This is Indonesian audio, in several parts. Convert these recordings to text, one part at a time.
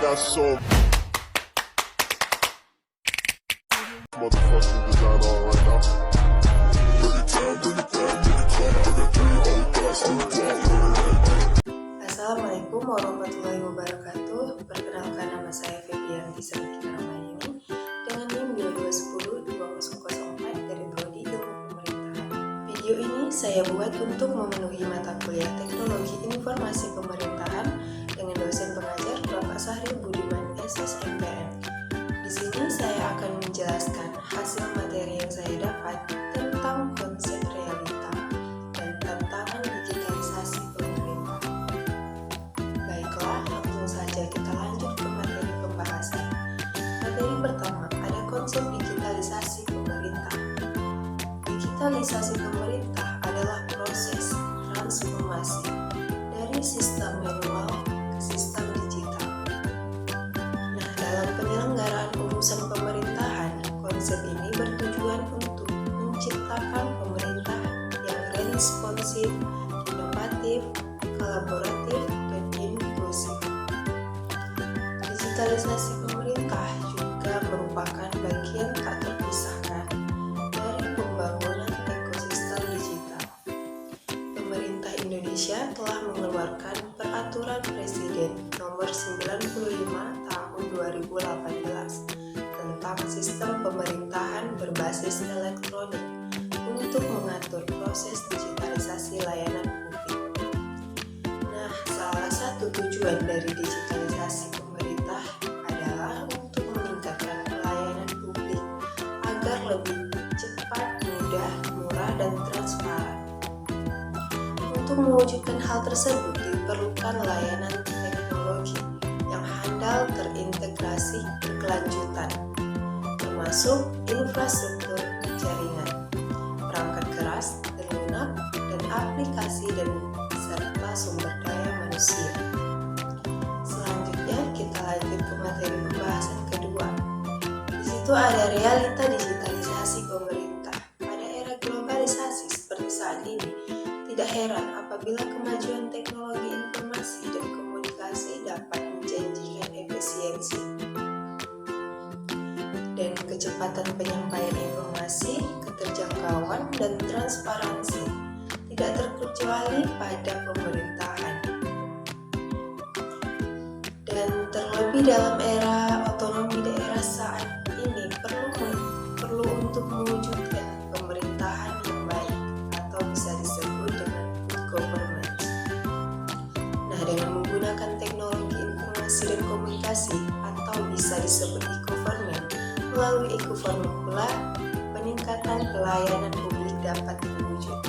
got so motherfucking design on right now. Assalamualaikum warahmatullahi wabarakatuh. Perkenalkan, nama saya Febianti Ramayani dengan NIM 22102004 dari Prodi Ilmu Pemerintahan. Video ini saya buat untuk memenuhi mata kuliah Teknologi Informasi Pemerintahan dengan dosen pengajar Bapak Sahril Budiman SSMPN. Di sini saya akan menjelaskan hasil materi yang saya dapat tentang konsep realita dan tantangan digitalisasi pemerintah. Baiklah, langsung saja kita lanjut ke materi pembahasan. Materi pertama, ada konsep digitalisasi pemerintah. Digitalisasi pemerintah adalah proses transformasi dari sistem manual ke sistem digital. Nah, dalam penyelenggaraan urusan pemerintahan, konsep ini bertujuan untuk menciptakan pemerintah yang responsif, inovatif, kolaboratif, dan inklusif. Digitalisasi pemerintah juga merupakan bagian tak terpisahkan dari pembangunan ekosistem digital. Pemerintah Indonesia telah mengeluarkan Peraturan Presiden Nomor 95 Tahun 2018 tentang Sistem Pemerintahan Berbasis Elektronik untuk mengatur proses digitalisasi layanan publik. Nah, salah satu tujuan dari digitalisasi pemerintah adalah untuk meningkatkan pelayanan publik agar lebih cepat, mudah, murah, dan transparan. Untuk mewujudkan hal tersebut diperlukan layanan teknologi yang handal terintegrasi berkelanjutan, termasuk infrastruktur jaringan, perangkat keras dan lunak, dan aplikasi dan serta sumber daya manusia. Selanjutnya kita lanjut ke materi pembahasan kedua. Di situ ada realita digitalisasi pemerintah. Pada era globalisasi seperti saat ini, tidak heran apabila kemajuan teknologi informasi dan komunikasi dapat menjanjikan efisiensi dan kecepatan penyampaian informasi, keterjangkauan, dan transparansi, tidak terkecuali pada pemerintahan. Dan terlebih dalam era otonomi daerah saat ini perlu untuk mewujudkan pemerintahan yang baik atau bisa disebut dengan good governance. Nah, dengan menggunakan teknologi informasi dan komunikasi atau bisa disebut e-government, melalui e-government pula peningkatan pelayanan publik dapat terwujud.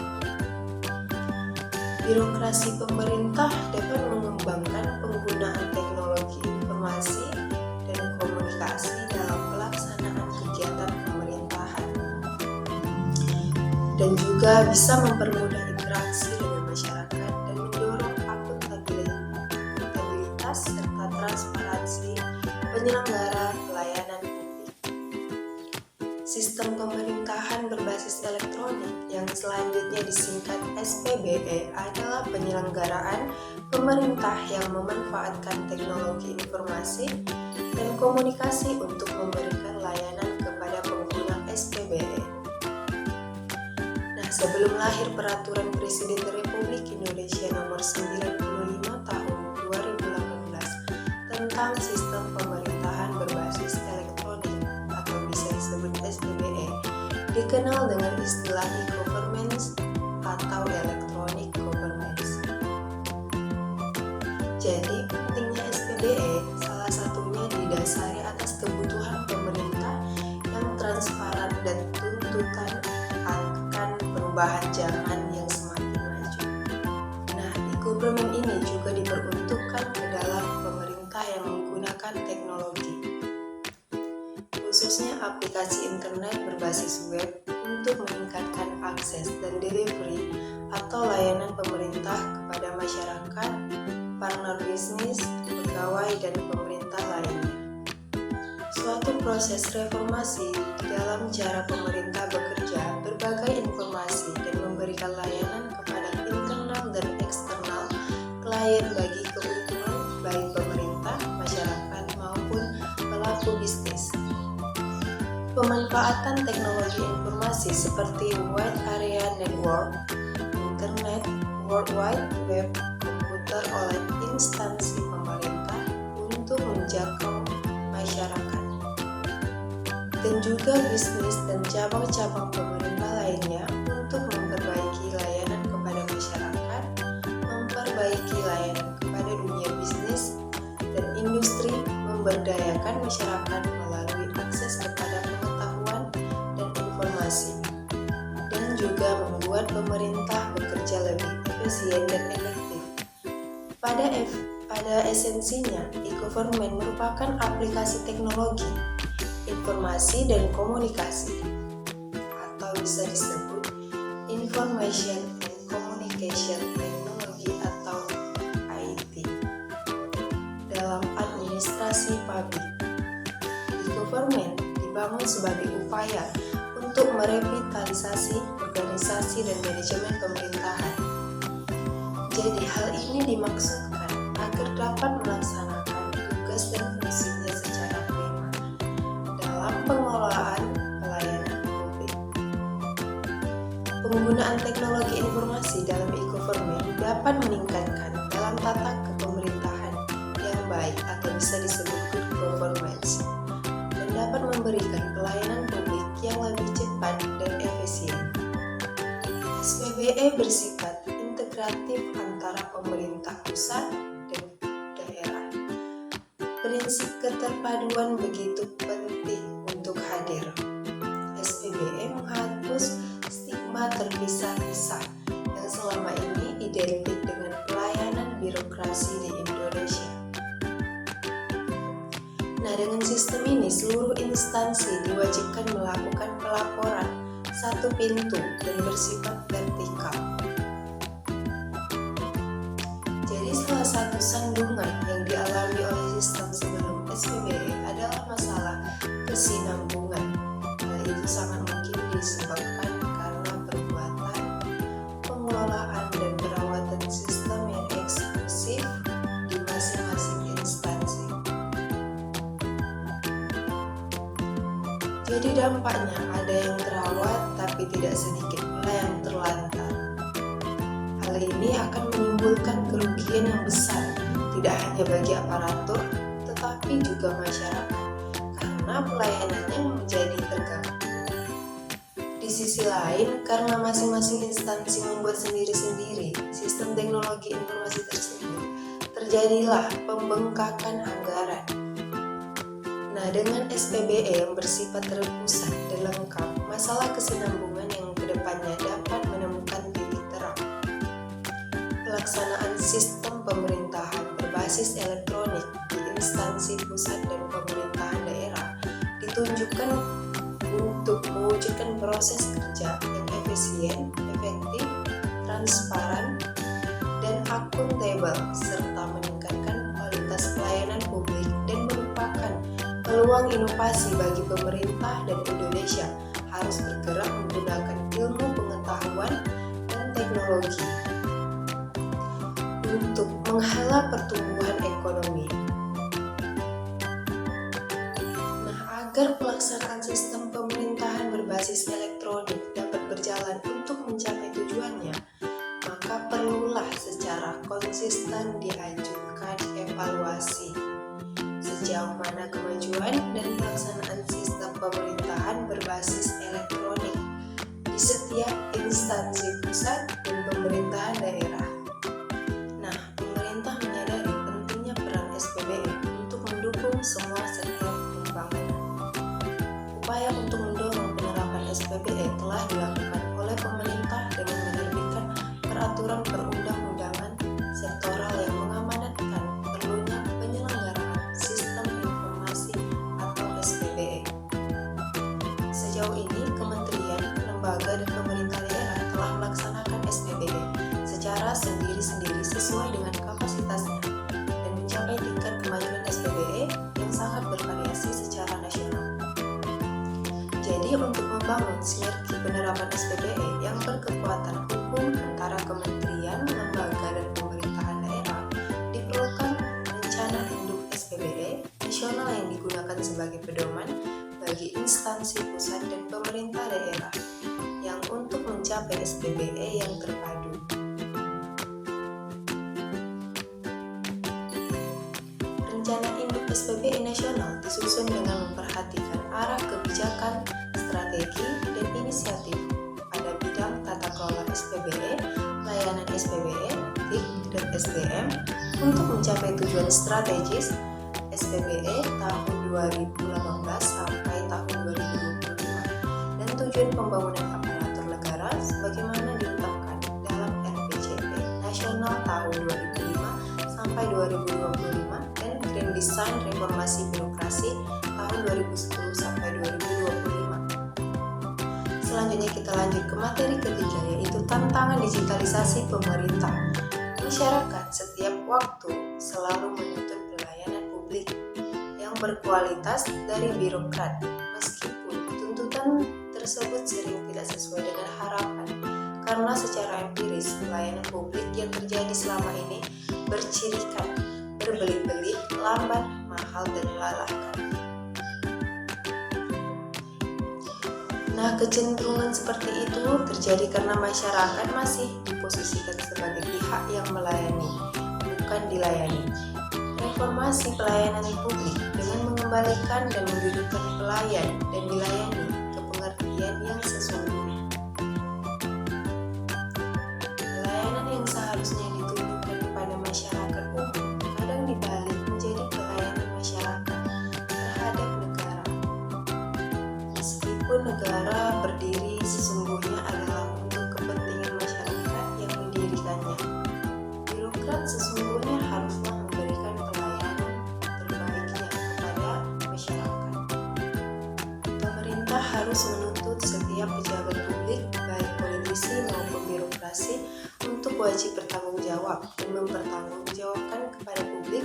Birokrasi pemerintah dapat mengembangkan penggunaan teknologi informasi dan komunikasi dalam pelaksanaan kegiatan pemerintahan dan juga bisa mempermudah interaksi dengan masyarakat dan mendorong akuntabilitas serta transparansi penyelenggara pelayanan publik. Sistem pemerintahan berbasis elektronik yang selanjutnya disingkat SPBE adalah penyelenggaraan pemerintah yang memanfaatkan teknologi informasi dan komunikasi untuk memberikan layanan kepada pengguna SPBE. Nah, sebelum lahir Peraturan Presiden Republik Indonesia Nomor 95 Tahun 2018 tentang Sistem Pemerintahan Berbasis Elektronik atau bisa disebut SPBE, dikenal dengan istilah e-governance atau electronic governance. Jadi, pentingnya SPBE salah satunya didasari atas kebutuhan pemerintah yang transparan dan tuntutan akan perubahan zaman yang semakin maju. Nah, e-government ini juga diperuntukkan ke dalam pemerintah yang menggunakan teknologi, khususnya aplikasi internet berbasis web untuk meningkatkan akses dan delivery atau layanan pemerintah kepada masyarakat, partner bisnis, pegawai, dan pemerintah lainnya. Suatu proses reformasi di dalam cara pemerintah bekerja, berbagai informasi dan memberikan layanan kepada internal dan eksternal klien bagi keuntungan baik pemerintah, masyarakat, pemanfaatan teknologi informasi seperti Wide Area Network, Internet, World Wide Web, komputer oleh instansi pemerintah untuk menjangkau masyarakat. Dan juga bisnis dan cabang-cabang pemerintah lainnya untuk memperbaiki layanan kepada masyarakat, memperbaiki layanan kepada dunia bisnis dan industri, memberdayakan masyarakat melalui akses kepada pengetahuan dan informasi, dan juga membuat pemerintah bekerja lebih efisien dan efektif. Pada esensinya, e-government merupakan aplikasi teknologi informasi dan komunikasi, atau bisa disebut Information and Communication Technology atau IT, dalam administrasi publik. E-government dibangun sebagai upaya untuk merevitalisasi organisasi dan manajemen pemerintahan. Jadi hal ini dimaksudkan agar dapat melaksanakan tugas dan fungsinya secara prima dalam pengelolaan pelayanan publik. Penggunaan teknologi informasi dalam e-government dapat meningkatkan dalam tata kepemerintahan yang baik atau bisa disebut good governance, dan dapat memberikan pelayanan publik yang lebih cepat dan efisien. SPBE bersifat integratif antara pemerintah pusat dan daerah. Prinsip keterpaduan begitu penting untuk hadir. SPBE menghapus stigma terpisah-pisah yang selama ini identik dengan pelayanan birokrasi di Indonesia. Nah, dengan sistem ini seluruh instansi diwajibkan melakukan pelaporan satu pintu dan bersifat vertikal. Jadi salah satu sandungan yang dialami oleh sistem sebelum SPBE adalah masalah kesinambungan. Hal itu sangat mungkin disebabkan karena perbuatan, pengelolaan, dan perawatan sistem yang eksklusif di masing-masing instansi. Jadi dampaknya ada yang terawat tapi tidak sedikit pula yang terlantar. Hal ini akan menimbulkan kerugian yang besar, tidak hanya bagi aparatur, tetapi juga masyarakat, karena pelayanannya menjadi terganggu. Di sisi lain, karena masing-masing instansi membuat sendiri-sendiri sistem teknologi informasi tersebut, terjadilah pembengkakan anggaran. Nah, dengan SPBE yang bersifat terpusat dan lengkap, masalah kesinambungan yang kedepannya dapat menemukan titik terang. Pelaksanaan sistem pemerintahan berbasis elektronik di instansi pusat dan pemerintahan daerah ditunjukkan untuk mewujudkan proses kerja yang efisien, efektif, transparan, dan akuntabel, serta meningkatkan kualitas pelayanan publik dan merupakan peluang inovasi bagi pemerintah dan Indonesia harus bergerak menggunakan ilmu pengetahuan dan teknologi untuk menghala pertumbuhan ekonomi. Nah, agar pelaksanaan sistem pemerintahan berbasis elektronik dapat berjalan untuk mencapai tujuannya, maka perlulah secara konsisten diajukan evaluasi sejauh mana kemajuan dan pelaksanaan sistem pemerintahan berbasis elektronik di setiap instansi pusat dan pemerintahan daerah. Nah, pemerintah menyadari pentingnya peran SPBE untuk mendukung semua sektor pembangunan. Upaya untuk mendorong penerapan SPBE telah dilakukan oleh pemerintah dengan menerbitkan peraturan perundang-undangan sektoral yang mengamanatkan perlunya penyelenggaraan sistem informasi atau SPBE. Sejauh ini, kementerian, lembaga, dan pemerintah daerah telah melaksanakan SPBE secara sendiri-sendiri sesuai dengan kapasitasnya dan mencapai tingkat kemajuan SPBE yang sangat bervariasi secara nasional. Jadi, untuk membangun sinergi penerapan SPBE yang berkekuatan hukum antara kementerian, lembaga, dan pemerintahan daerah, diperlukan rencana induk SPBE nasional yang digunakan sebagai pedoman bagi instansi pusat dan pemerintah daerah yang untuk mencapai SPBE yang terpadu. Rencana induk SPBE nasional disusun dengan memperhatikan arah kebijakan, strategi, dan inisiatif pada bidang tata kelola SPBE, layanan SPBE, TIK, dan SDM untuk mencapai tujuan strategis SPBE tahun 2018 sampai tahun 2025 dan tujuan pembangunan aparatur negara sebagaimana ditetapkan dalam RPJP nasional tahun 2005 sampai 2025 dan Grand Design Reformasi Birokrasi tahun 2010 sampai 2025. Selanjutnya kita lanjut ke materi ketiga, yaitu tantangan digitalisasi pemerintah. Masyarakat setiap waktu selalu menuntut pelayanan publik yang berkualitas dari birokrat, meskipun tuntutan tersebut sering tidak sesuai dengan harapan, karena secara empiris pelayanan publik yang terjadi selama ini bercirikan berbelit-belit, lambat, mahal, dan melelahkan. Nah, kecenderungan seperti itu terjadi karena masyarakat masih diposisikan sebagai pihak yang melayani, bukan dilayani. Reformasi pelayanan publik dengan mengembalikan dan mendudukkan pelayan dan dilayani ke pengertian yang sesungguhnya. Pelayanan yang seharusnya ditujukan kepada masyarakat umum kadang dibalik menjadi pelayanan masyarakat terhadap negara. Meskipun negara berdiri sesungguhnya adalah untuk kepentingan masyarakat yang mendirikannya, birokrat sesungguhnya haruslah memberikan pelayanan terbaiknya kepada masyarakat. Pemerintah harus menuntut setiap pejabat publik, baik politisi maupun birokrasi, untuk wajib bertanggung jawab dan mempertanggungjawabkan kepada publik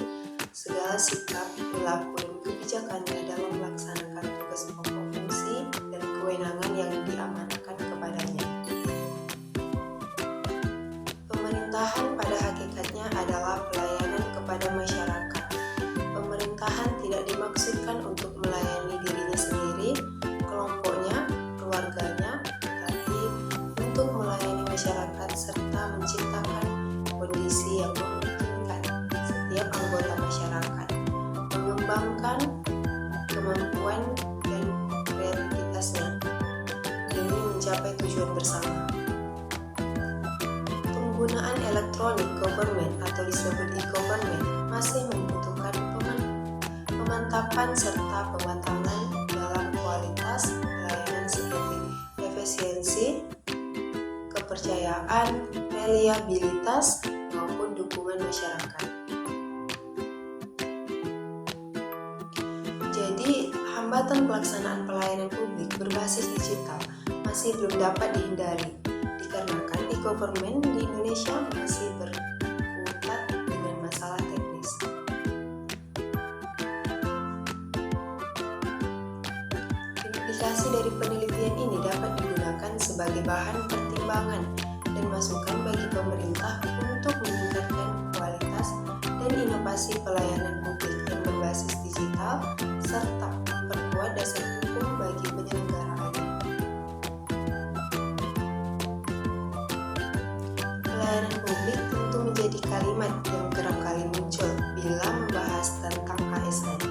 segala sikap, perilaku, dan kebijakannya dalam melaksanakan tugas pokok, fungsi, dan kewenangan yang diamanahkan kepadanya. Pemerintahan pada hakikatnya adalah pelayanan kepada masyarakat. Pemerintahan tidak dimaksudkan untuk melayani dirinya sendiri, kelompoknya, keluarganya, tapi untuk melayani masyarakat serta menciptakan kondisi yang memungkinkan setiap anggota masyarakat mengembangkan kemampuan dan kreativitasnya demi mencapai tujuan bersama. Penggunaan elektronik government atau disebut e-government masih membutuhkan pemantapan serta pematangan dalam kualitas pelayanan seperti efisiensi, kepercayaan, reliabilitas, maupun dukungan masyarakat. Jadi, hambatan pelaksanaan pelayanan publik berbasis digital masih belum dapat dihindari, dikarenakan e-government di Indonesia masih berkutat dengan masalah teknis. Implikasi dari penelitian ini dapat digunakan sebagai bahan pertimbangan dan masukan bagi pemerintah untuk meningkatkan kualitas dan inovasi pelayanan publik yang berbasis digital serta memperkuat dasar hukum bagi penyelenggaraannya. Pelayanan publik tentu menjadi kalimat yang kerap kali muncul bila membahas tentang ASN.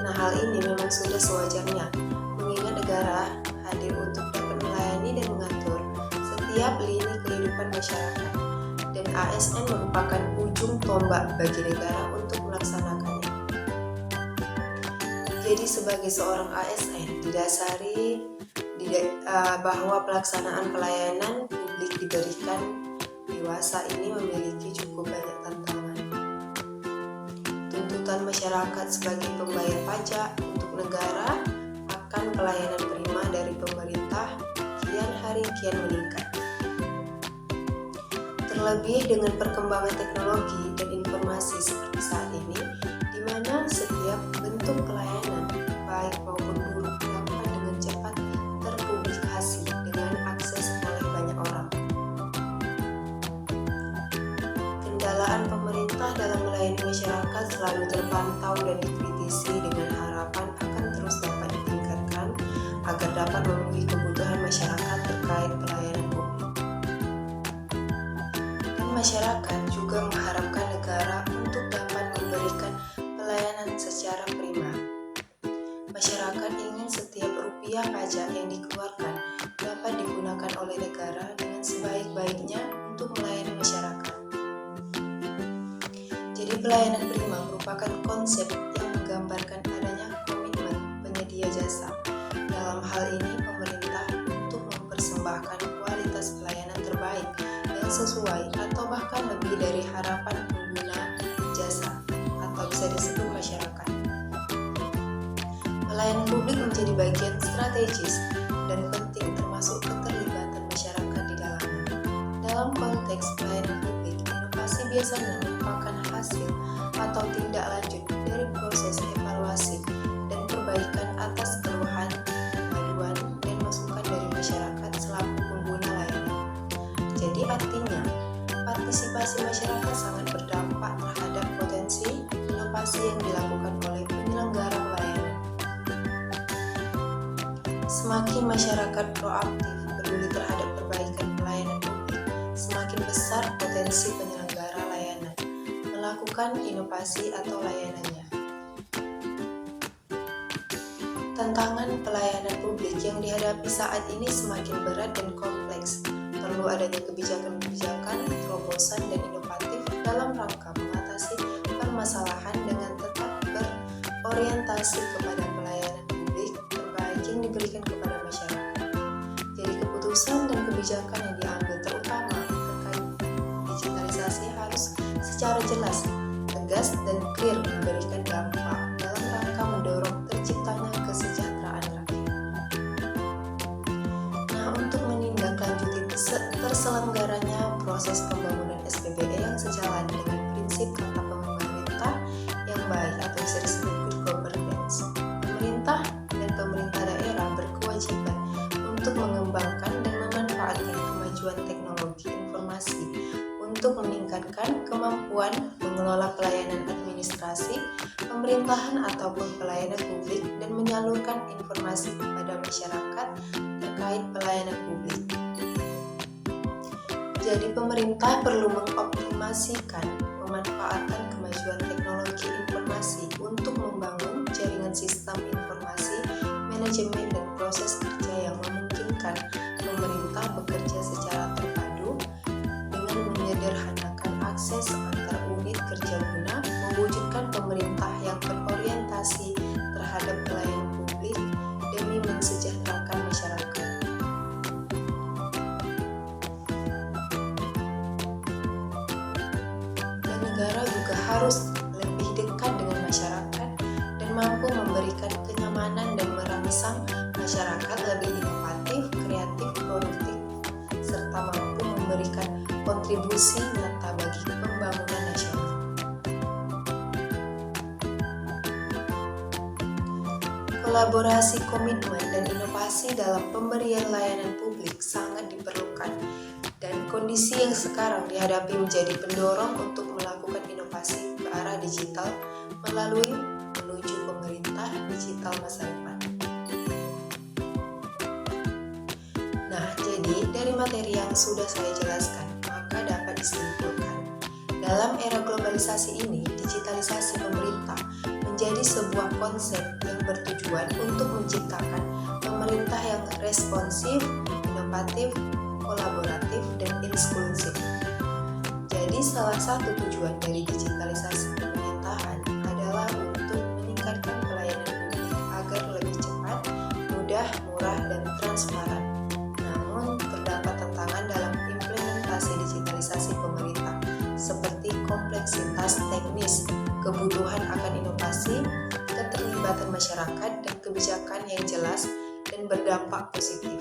Nah, hal ini memang sudah sewajarnya, mengingat negara hadir untuk dapat melayani dan mengatur setiap lini kehidupan masyarakat, dan ASN merupakan ujung tombak bagi negara untuk melaksanakannya. Jadi sebagai seorang ASN didasari bahwa pelaksanaan pelayanan publik diberikan dewasa ini memiliki cukup banyak tantangan. Tuntutan masyarakat sebagai pembayar pajak untuk negara akan pelayanan prima dari pemerintah kian hari kian meningkat. Terlebih dengan perkembangan teknologi dan informasi seperti saat ini, di mana setiap bentuk pelayanan, baik maupun buruk, dapat dengan cepat terpublikasi dengan akses oleh banyak orang. Kendalaan pemerintah dalam melayani masyarakat selalu terpantau dan dikritisi dengan harapan akan terus dapat ditingkatkan. masyarakat juga mengharapkan negara untuk dapat memberikan pelayanan secara prima. Masyarakat ingin setiap rupiah pajak yang dikeluarkan dapat digunakan oleh negara dengan sebaik-baiknya untuk melayani masyarakat. Jadi pelayanan prima merupakan konsep yang menggambarkan adanya komitmen penyedia jasa. Dalam hal ini pemerintah untuk mempersembahkan kualitas pelayanan terbaik yang sesuai atau bahkan lebih dari harapan pengguna jasa atau bisa disebut masyarakat. Pelayanan publik menjadi bagian strategis dan penting termasuk keterlibatan masyarakat di dalamnya. Dalam konteks pelayanan publik, inovasi biasanya merupakan hasil atau tindak lanjut dari proses evaluasi dan perbaikan atas keluhan, aduan, dan masukan dari masyarakat selaku pengguna layanan. Jadi artinya, partisipasi masyarakat sangat berdampak terhadap potensi inovasi yang dilakukan oleh penyelenggara pelayanan. Semakin masyarakat proaktif peduli terhadap perbaikan pelayanan publik, semakin besar potensi penyelenggara layanan melakukan inovasi atau layanannya. Tantangan pelayanan publik yang dihadapi saat ini semakin berat dan kompleks. Perlu adanya kebijakan-kebijakan, terobosan, dan inovatif dalam rangka mengatasi permasalahan dengan tetap berorientasi kepada pelayanan publik terbaik yang diberikan kepada masyarakat. Jadi keputusan dan kebijakan yang diambil terutama terkait digitalisasi harus secara jelas, tegas, dan clear memberikan dampak dalam rangka mendorong terciptanya kesejahteraan rakyat. Nah, untuk menindaklanjuti terselenggaranya proses pembangunan SPBE yang sejalan dengan prinsip tata pemerintah yang baik atau bisa disebut good governance, pemerintah dan pemerintah daerah berkewajiban untuk mengembangkan dan memanfaatkan kemajuan teknologi informasi untuk meningkatkan kemampuan mengelola pelayanan administrasi, pemerintahan ataupun pelayanan publik dan menyalurkan informasi kepada masyarakat terkait pelayanan publik. Jadi pemerintah perlu mengoptimasikan pemanfaatan kemajuan teknologi informasi untuk membangun jaringan sistem informasi, manajemen dan proses kerja yang memungkinkan pemerintah bekerja secara terpadu dengan menyederhanakan akses antar unit kerja guna mewujudkan pemerintah yang berorientasi terhadap pelayanan publik demi mensejahterakan masyarakat. Dan negara juga harus lebih dekat dengan masyarakat dan mampu memberikan kenyamanan dan merangsang masyarakat lebih inovatif, kreatif, produktif, serta mampu memberikan kontribusi nyata bagi pembangunan nasional. Kolaborasi, komitmen, dan inovasi dalam pemberian layanan publik sangat diperlukan, dan kondisi yang sekarang dihadapi menjadi pendorong untuk melakukan inovasi ke arah digital melalui menuju pemerintah digital masa depan. Nah, jadi dari materi yang sudah saya jelaskan, maka dapat disimpulkan, dalam era globalisasi ini, digitalisasi pemerintah menjadi sebuah konsep yang bertujuan untuk menciptakan pemerintah yang responsif, inovatif, kolaboratif, dan inklusif. Jadi salah satu tujuan dari digitalisasi pemerintahan adalah untuk meningkatkan pelayanan publik agar lebih cepat, mudah, murah, dan transparan. Namun terdapat tantangan dalam implementasi digitalisasi pemerintah seperti kompleksitas teknis, kebutuhan akan inovasi, keterlibatan masyarakat, dan kebijakan yang jelas dan berdampak positif.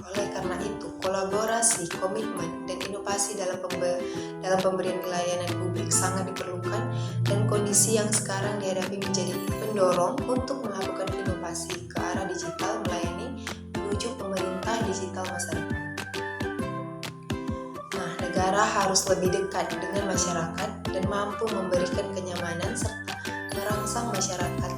Oleh karena itu, kolaborasi, komitmen, dan inovasi dalam pemberian layanan publik sangat diperlukan, dan kondisi yang sekarang dihadapi menjadi pendorong untuk melakukan inovasi ke arah digital melayani menuju pemerintah digital masa depan. Nah, negara harus lebih dekat dengan masyarakat dan mampu memberikan kenyamanan serta merangsang masyarakat